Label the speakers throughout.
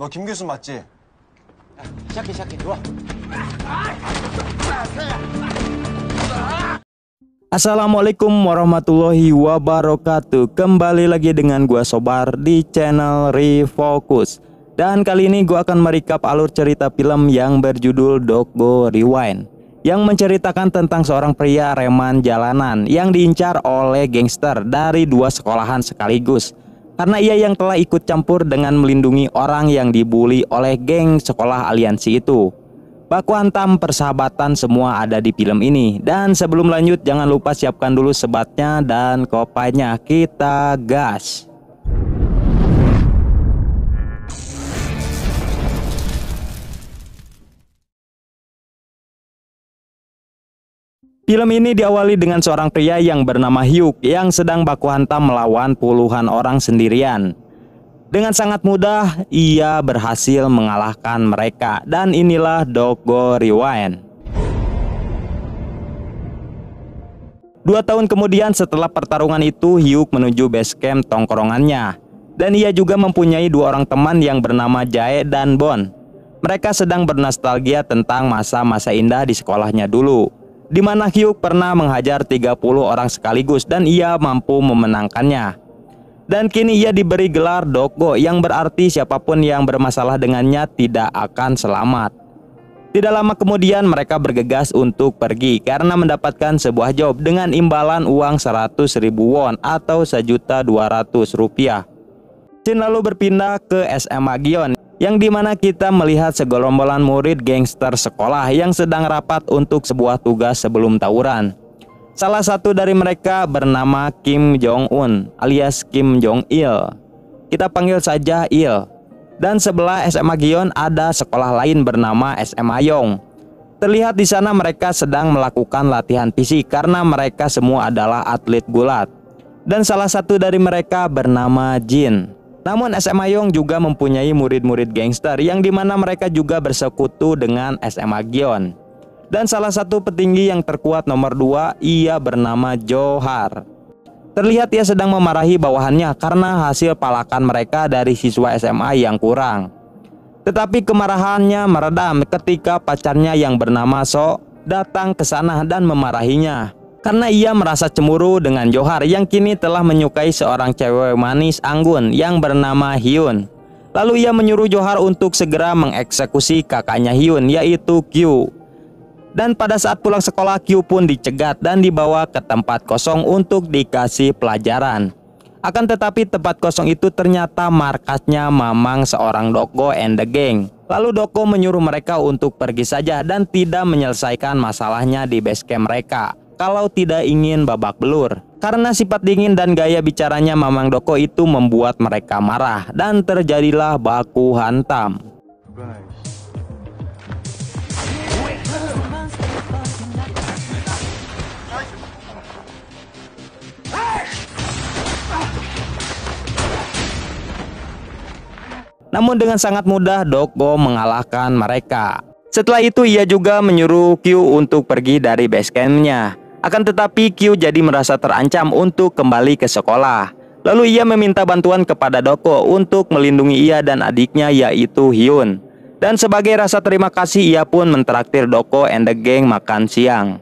Speaker 1: 너 김 교수 맞지?
Speaker 2: 시작해 좋아.
Speaker 3: Assalamualaikum warahmatullahi wabarakatuh. Kembali lagi dengan gua Sobar di channel Refocus. Dan kali ini gua akan merecap alur cerita film yang berjudul Doggo Rewind, yang menceritakan tentang seorang pria reman jalanan yang diincar oleh gangster dari dua sekolahan sekaligus, karena ia yang telah ikut campur dengan melindungi orang yang dibully oleh geng sekolah aliansi itu. Baku hantam persahabatan semua ada di film ini. Dan sebelum lanjut, jangan lupa siapkan dulu sebatnya dan kopainya. Kita gas. Film ini diawali dengan seorang pria yang bernama Hyuk yang sedang baku hantam melawan puluhan orang sendirian. Dengan sangat mudah ia berhasil mengalahkan mereka, dan inilah Doggo Rewind. 2 tahun kemudian setelah pertarungan itu, Hyuk menuju base camp tongkrongannya, dan ia juga mempunyai 2 orang teman yang bernama Jae dan Bon. Mereka sedang bernostalgia tentang masa-masa indah di sekolahnya dulu, di mana Hyuk pernah menghajar 30 orang sekaligus dan ia mampu memenangkannya. Dan kini ia diberi gelar Doggo, yang berarti siapapun yang bermasalah dengannya tidak akan selamat. Tidak lama kemudian mereka bergegas untuk pergi karena mendapatkan sebuah job dengan imbalan uang 100.000 won atau 1.200.000 rupiah. Scene lalu berpindah ke SMA Gion, yang dimana kita melihat segerombolan murid gangster sekolah yang sedang rapat untuk sebuah tugas sebelum tawuran. Salah satu dari mereka bernama Kim Jong-un alias Kim Jong-il. Kita panggil saja Il. Dan sebelah SMA Gion ada sekolah lain bernama SMA Yong. Terlihat di sana mereka sedang melakukan latihan fisik karena mereka semua adalah atlet gulat. Dan salah satu dari mereka bernama Jin. Namun SMA Yong juga mempunyai murid-murid gangster yang dimana mereka juga bersekutu dengan SMA Gion. Dan salah satu petinggi yang terkuat nomor 2, ia bernama Johar. Terlihat ia sedang memarahi bawahannya karena hasil palakan mereka dari siswa SMA yang kurang. Tetapi kemarahannya meredam ketika pacarnya yang bernama So datang ke sana dan memarahinya, karena ia merasa cemburu dengan Johar yang kini telah menyukai seorang cewek manis anggun yang bernama Hyun. Lalu ia menyuruh Johar untuk segera mengeksekusi kakaknya Hyun, yaitu Kyu. Dan pada saat pulang sekolah, Kyu pun dicegat dan dibawa ke tempat kosong untuk dikasih pelajaran. Akan tetapi tempat kosong itu ternyata markasnya Mamang seorang Doggo and the Gang. Lalu Doggo menyuruh mereka untuk pergi saja dan tidak menyelesaikan masalahnya di base camp mereka, kalau tidak ingin babak belur. Karena sifat dingin dan gaya bicaranya Mamang Doggo itu membuat mereka marah dan terjadilah baku hantam. Namun dengan sangat mudah Doggo mengalahkan mereka. Setelah itu ia juga menyuruh Kyu untuk pergi dari base campnya. Akan tetapi Kyu jadi merasa terancam untuk kembali ke sekolah. Lalu ia meminta bantuan kepada Doggo untuk melindungi ia dan adiknya, yaitu Hyun. Dan sebagai rasa terima kasih ia pun mentraktir Doggo and the Gang makan siang.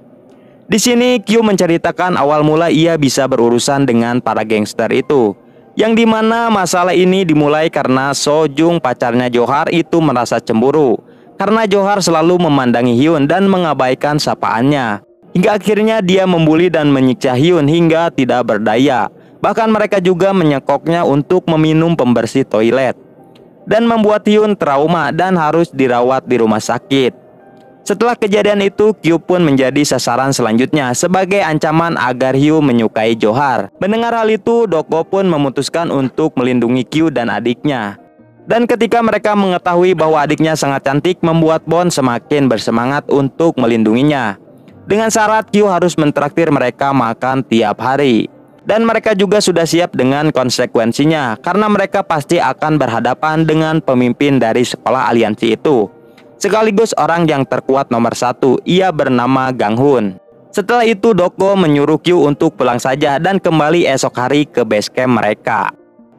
Speaker 3: Di sini Kyu menceritakan awal mula ia bisa berurusan dengan para gangster itu, yang dimana masalah ini dimulai karena Sojung pacarnya Johar itu merasa cemburu karena Johar selalu memandangi Hyun dan mengabaikan sapaannya, hingga akhirnya dia membuli dan menyiksa Hyun hingga tidak berdaya. Bahkan mereka juga menyekoknya untuk meminum pembersih toilet, dan membuat Hyun trauma dan harus dirawat di rumah sakit. Setelah kejadian itu, Kyu pun menjadi sasaran selanjutnya sebagai ancaman agar Hyun menyukai Johar. Mendengar hal itu, Doggo pun memutuskan untuk melindungi Kyu dan adiknya. Dan ketika mereka mengetahui bahwa adiknya sangat cantik, membuat Bon semakin bersemangat untuk melindunginya. Dengan syarat Kyu harus mentraktir mereka makan tiap hari. Dan mereka juga sudah siap dengan konsekuensinya, karena mereka pasti akan berhadapan dengan pemimpin dari sekolah aliansi itu, sekaligus orang yang terkuat nomor 1, ia bernama Gang Hun. Setelah itu Doggo menyuruh Kyu untuk pulang saja dan kembali esok hari ke base camp mereka.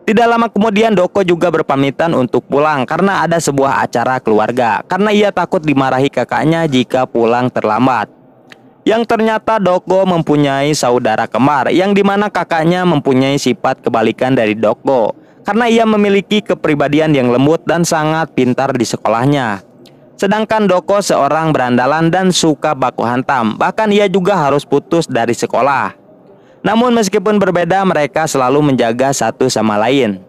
Speaker 3: Tidak lama kemudian Doko juga berpamitan untuk pulang karena ada sebuah acara keluarga, karena ia takut dimarahi kakaknya jika pulang terlambat. Yang ternyata Doko mempunyai saudara kembar, yang dimana kakaknya mempunyai sifat kebalikan dari Doko, karena ia memiliki kepribadian yang lembut dan sangat pintar di sekolahnya. Sedangkan Doko seorang berandalan dan suka baku hantam, bahkan ia juga harus putus dari sekolah. Namun meskipun berbeda, mereka selalu menjaga satu sama lain.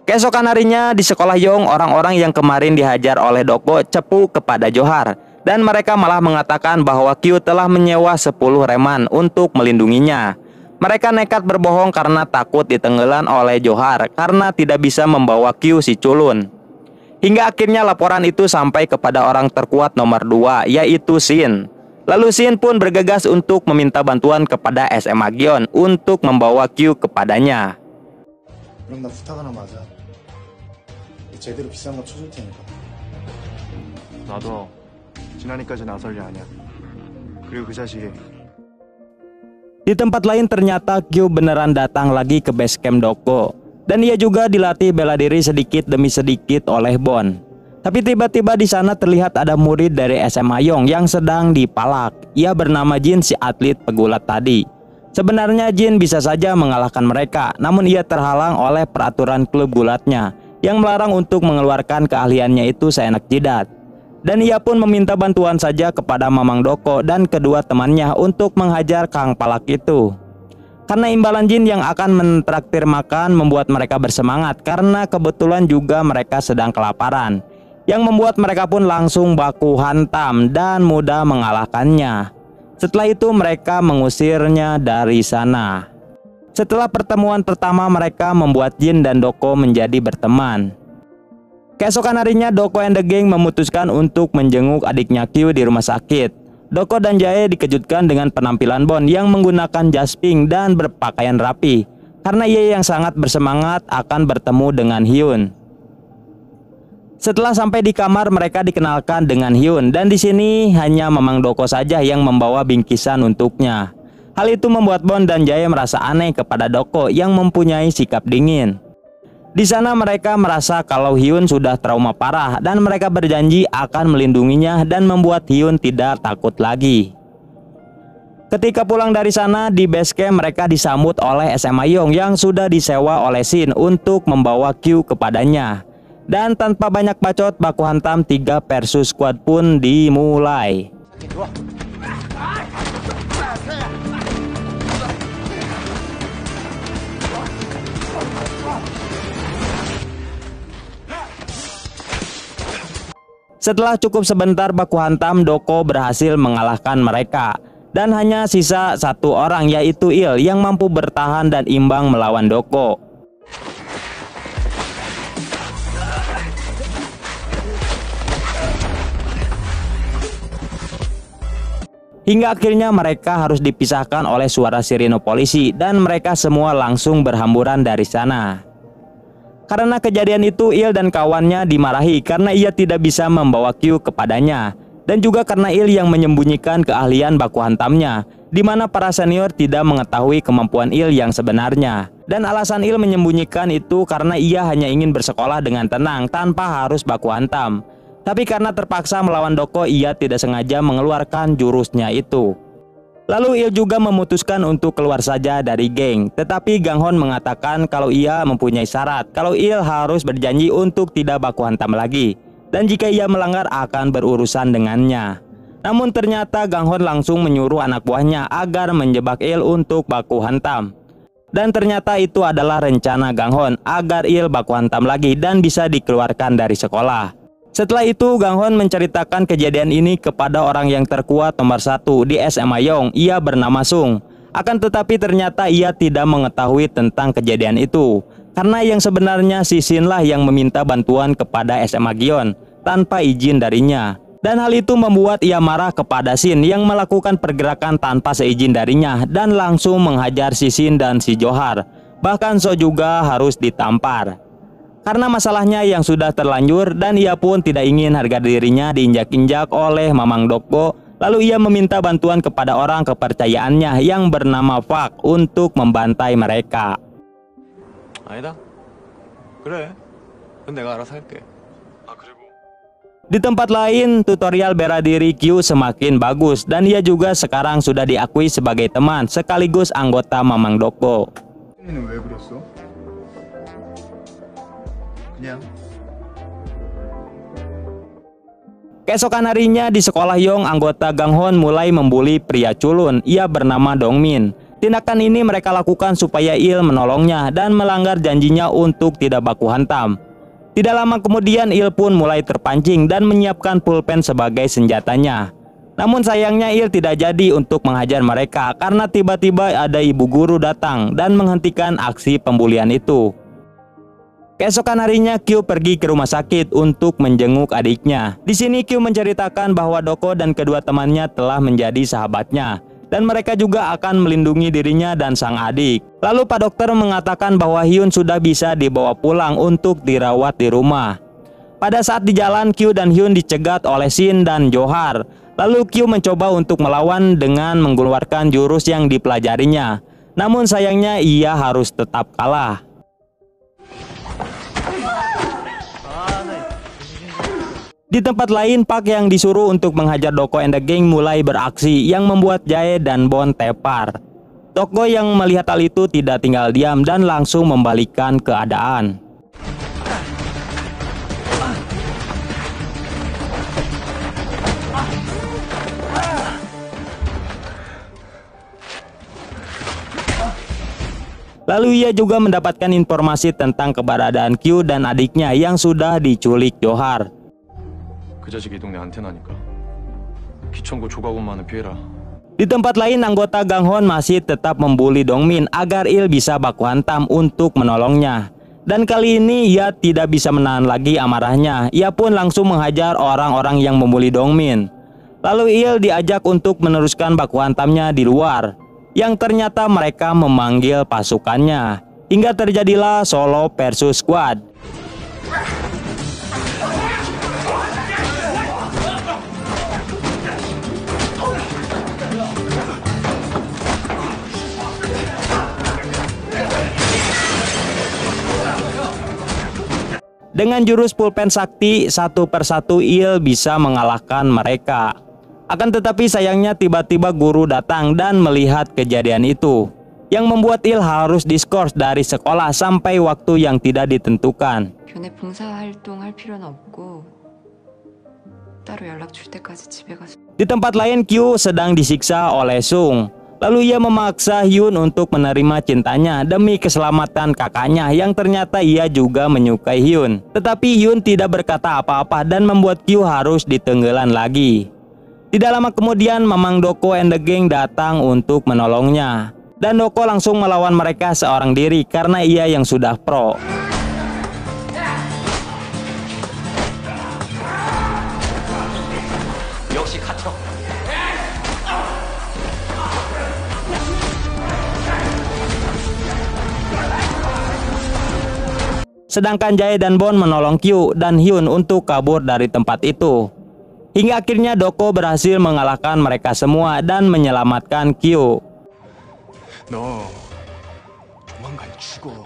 Speaker 3: Keesokan harinya di sekolah Yong, orang-orang yang kemarin dihajar oleh Doko cepu kepada Johar, dan mereka malah mengatakan bahwa Q telah menyewa 10 reman untuk melindunginya. Mereka nekat berbohong karena takut ditenggelam oleh Johar karena tidak bisa membawa Q si culun. Hingga akhirnya laporan itu sampai kepada orang terkuat nomor 2, yaitu Shin. Lalu Shin pun bergegas untuk meminta bantuan kepada SMA Gion untuk membawa Q kepadanya.
Speaker 1: 그럼 나 부탁 하나 맞아. 제대로 비싼 거 쳐줄 테니까.
Speaker 4: 나도 지난이까지 나설 리 아니야. 그리고 그 자식이
Speaker 3: Di tempat lain ternyata Q beneran datang lagi ke base camp Doko, dan ia juga dilatih bela diri sedikit demi sedikit oleh Bon. Tapi tiba-tiba di sana terlihat ada murid dari SMA Yong yang sedang dipalak. Ia bernama Jin, si atlet pegulat tadi. Sebenarnya Jin bisa saja mengalahkan mereka, namun ia terhalang oleh peraturan klub gulatnya yang melarang untuk mengeluarkan keahliannya itu seenak jidat. Dan ia pun meminta bantuan saja kepada Mamang Doko dan kedua temannya untuk menghajar Kang Palak itu. Karena imbalan Jin yang akan mentraktir makan membuat mereka bersemangat, karena kebetulan juga mereka sedang kelaparan, yang membuat mereka pun langsung baku hantam dan mudah mengalahkannya. Setelah itu mereka mengusirnya dari sana. Setelah pertemuan pertama, mereka membuat Jin dan Doko menjadi berteman. Keesokan harinya Doko and the Gang memutuskan untuk menjenguk adiknya Q di rumah sakit. Doko dan Jae dikejutkan dengan penampilan Bon yang menggunakan jas pink dan berpakaian rapi, karena ia yang sangat bersemangat akan bertemu dengan Hyun. Setelah sampai di kamar, mereka dikenalkan dengan Hyun, dan di sini hanya Mamang Doko saja yang membawa bingkisan untuknya. Hal itu membuat Bon dan Jae merasa aneh kepada Doko yang mempunyai sikap dingin. Di sana mereka merasa kalau Hyun sudah trauma parah, dan mereka berjanji akan melindunginya dan membuat Hyun tidak takut lagi. Ketika pulang dari sana, di base camp mereka disambut oleh SMA Yong yang sudah disewa oleh Shin untuk membawa Q kepadanya. Dan tanpa banyak bacot, baku hantam 3 versus squad pun dimulai. Setelah cukup sebentar baku hantam, Doko berhasil mengalahkan mereka. Dan hanya sisa 1 orang, yaitu Il, yang mampu bertahan dan imbang melawan Doko. Hingga akhirnya mereka harus dipisahkan oleh suara sirine polisi, dan mereka semua langsung berhamburan dari sana. Karena kejadian itu, Il dan kawannya dimarahi karena ia tidak bisa membawa Q kepadanya, dan juga karena Il yang menyembunyikan keahlian baku hantamnya, di mana para senior tidak mengetahui kemampuan Il yang sebenarnya. Dan alasan Il menyembunyikan itu karena ia hanya ingin bersekolah dengan tenang tanpa harus baku hantam. Tapi karena terpaksa melawan Doko, ia tidak sengaja mengeluarkan jurusnya itu. Lalu Il juga memutuskan untuk keluar saja dari geng. Tetapi Gang Hon mengatakan kalau ia mempunyai syarat, kalau Il harus berjanji untuk tidak baku hantam lagi, dan jika ia melanggar akan berurusan dengannya. Namun ternyata Gang Hon langsung menyuruh anak buahnya agar menjebak Il untuk baku hantam. Dan ternyata itu adalah rencana Gang Hon agar Il baku hantam lagi dan bisa dikeluarkan dari sekolah. Setelah itu Gang Hon menceritakan kejadian ini kepada orang yang terkuat nomor 1 di SMA Yong, ia bernama Sung. Akan tetapi ternyata ia tidak mengetahui tentang kejadian itu, karena yang sebenarnya si Shin lah yang meminta bantuan kepada SMA Gion tanpa izin darinya. Dan hal itu membuat ia marah kepada Shin yang melakukan pergerakan tanpa seizin darinya dan langsung menghajar si Shin dan si Johar. Bahkan So juga harus ditampar. Karena masalahnya yang sudah terlanjur, dan ia pun tidak ingin harga dirinya diinjak-injak oleh Mamang Doko. Lalu ia meminta bantuan kepada orang kepercayaannya yang bernama Fak untuk membantai mereka.
Speaker 4: 아니다. 그래. 그건 내가 알아서 할게. 아, 그리고
Speaker 3: Di tempat lain, tutorial bela diri Q semakin bagus dan ia juga sekarang sudah diakui sebagai teman sekaligus anggota Mamang Doko.
Speaker 1: 는 왜 그랬어? 그냥
Speaker 3: Keesokan harinya di sekolah Yong, anggota Ganghon mulai membuli pria culun. Ia bernama Dongmin. Tindakan ini mereka lakukan supaya Il menolongnya dan melanggar janjinya untuk tidak baku hantam. Tidak lama kemudian Il pun mulai terpancing dan menyiapkan pulpen sebagai senjatanya. Namun sayangnya Il tidak jadi untuk menghajar mereka karena tiba-tiba ada ibu guru datang dan menghentikan aksi pembulian itu. Keesokan harinya Q pergi ke rumah sakit untuk menjenguk adiknya. Di sini Q menceritakan bahwa Doko dan kedua temannya telah menjadi sahabatnya dan mereka juga akan melindungi dirinya dan sang adik. Lalu Pak Dokter mengatakan bahwa Hyun sudah bisa dibawa pulang untuk dirawat di rumah. Pada saat di jalan, Q dan Hyun dicegat oleh Shin dan Johar. Lalu Q mencoba untuk melawan dengan mengeluarkan jurus yang dipelajarinya. Namun sayangnya ia harus tetap kalah. Di tempat lain, Park yang disuruh untuk menghajar Doko and the Gang mulai beraksi yang membuat Jae dan Bon tepar. Doko yang melihat hal itu tidak tinggal diam dan langsung membalikkan keadaan. Lalu ia juga mendapatkan informasi tentang keberadaan Q dan adiknya yang sudah diculik Johar.
Speaker 4: 그 자식이 이 동네 안테나니까. 기천고 조각원만은 피해라.
Speaker 3: Di tempat lain, anggota Ganghon masih tetap membuli Dongmin agar Il bisa baku hantam untuk menolongnya. Dan kali ini ia tidak bisa menahan lagi amarahnya. Ia pun langsung menghajar orang-orang yang membuli Dongmin. Lalu Il diajak untuk meneruskan baku hantamnya di luar, yang ternyata mereka memanggil pasukannya. Hingga terjadilah solo versus squad. Dengan jurus pulpen sakti, satu persatu Il bisa mengalahkan mereka. Akan tetapi sayangnya tiba-tiba guru datang dan melihat kejadian itu, yang membuat Il harus diskors dari sekolah sampai waktu yang tidak ditentukan.
Speaker 5: 교내 봉사활동 할 필요는 없고 따로 연락 줄 때까지 집에 가서.
Speaker 3: Di tempat lain, Q sedang disiksa oleh Sung. Lalu ia memaksa Hyun untuk menerima cintanya demi keselamatan kakaknya yang ternyata ia juga menyukai Hyun. Tetapi Hyun tidak berkata apa-apa dan membuat Q harus ditenggelan lagi. Tidak lama kemudian Mamang Doko and the Gang datang untuk menolongnya. Dan Doko langsung melawan mereka seorang diri karena ia yang sudah pro.
Speaker 2: 역시 갇혀.
Speaker 3: Sedangkan Jae dan Bon menolong Q dan Hyun untuk kabur dari tempat itu. Hingga akhirnya Doko berhasil mengalahkan mereka semua dan menyelamatkan Q.
Speaker 4: 너 조만간 죽어.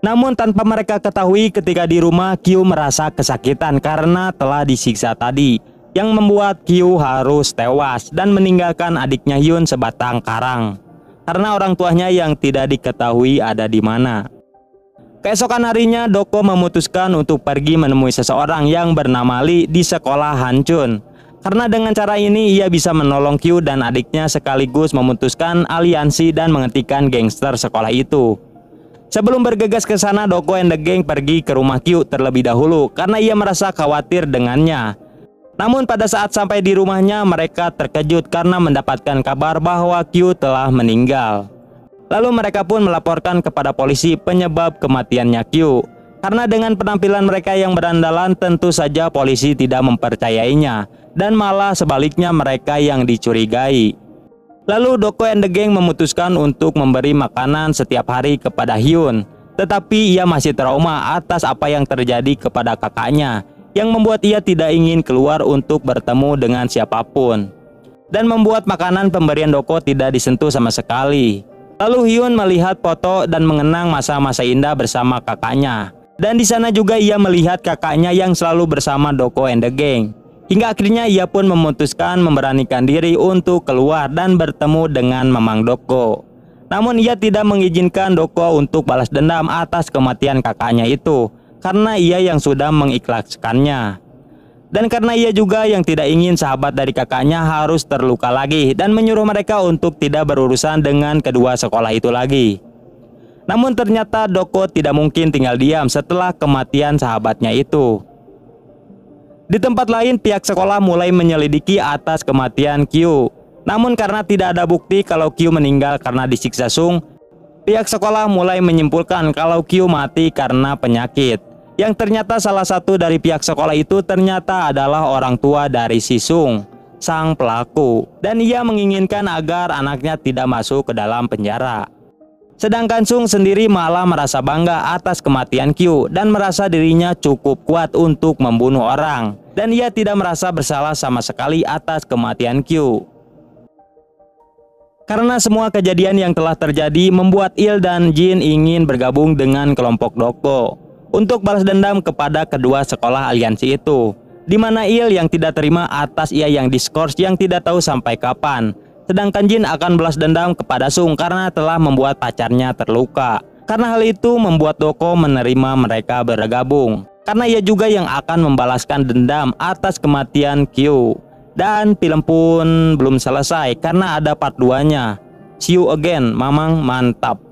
Speaker 3: Namun tanpa mereka ketahui, ketika di rumah Q merasa kesakitan karena telah disiksa tadi, yang membuat Q harus tewas dan meninggalkan adiknya Hyun sebatang karang karena orang tuanya yang tidak diketahui ada di mana. Keesokan harinya Doko memutuskan untuk pergi menemui seseorang yang bernama Lee di sekolah Hanchun. Karena dengan cara ini ia bisa menolong Q dan adiknya sekaligus memutuskan aliansi dan menghentikan gangster sekolah itu. Sebelum bergegas ke sana, Doko and the Gang pergi ke rumah Q terlebih dahulu karena ia merasa khawatir dengannya. Namun pada saat sampai di rumahnya, mereka terkejut karena mendapatkan kabar bahwa Q telah meninggal. Lalu mereka pun melaporkan kepada polisi penyebab kematiannya Q. Karena dengan penampilan mereka yang berandalan, tentu saja polisi tidak mempercayainya, dan malah sebaliknya mereka yang dicurigai. Lalu Doko and the Gang memutuskan untuk memberi makanan setiap hari kepada Hyun. Tetapi ia masih trauma atas apa yang terjadi kepada kakaknya, yang membuat ia tidak ingin keluar untuk bertemu dengan siapapun. dan membuat makanan pemberian Doko tidak disentuh sama sekali. Lalu Hyun melihat foto dan mengenang masa-masa indah bersama kakaknya. Dan di sana juga ia melihat kakaknya yang selalu bersama Doko and the gang. Hingga akhirnya ia pun memutuskan memberanikan diri untuk keluar dan bertemu dengan Mamang Doko. Namun ia tidak mengizinkan Doko untuk balas dendam atas kematian kakaknya itu, karena ia yang sudah mengikhlaskannya. Dan karena ia juga yang tidak ingin sahabat dari kakaknya harus terluka lagi dan menyuruh mereka untuk tidak berurusan dengan kedua sekolah itu lagi. Namun ternyata Doko tidak mungkin tinggal diam setelah kematian sahabatnya itu. Di tempat lain, pihak sekolah mulai menyelidiki atas kematian Kyu. Namun karena tidak ada bukti kalau Kyu meninggal karena disiksa Sung, pihak sekolah mulai menyimpulkan kalau Kyu mati karena penyakit. Yang ternyata salah satu dari pihak sekolah itu ternyata adalah orang tua dari si Sung, sang pelaku. Dan ia menginginkan agar anaknya tidak masuk ke dalam penjara. Sedangkan Sung sendiri malah merasa bangga atas kematian Kyu dan merasa dirinya cukup kuat untuk membunuh orang. Dan ia tidak merasa bersalah sama sekali atas kematian Kyu. Karena semua kejadian yang telah terjadi membuat Il dan Jin ingin bergabung dengan kelompok Doko untuk balas dendam kepada kedua sekolah aliansi itu. Di mana Il yang tidak terima atas ia yang diskors yang tidak tahu sampai kapan. Sedangkan Jin akan balas dendam kepada Sung karena telah membuat pacarnya terluka. Karena hal itu membuat Doko menerima mereka bergabung. Karena ia juga yang akan membalaskan dendam atas kematian Kyu. Dan film pun belum selesai karena ada part 2-nya. See you again, Mamang, mantap.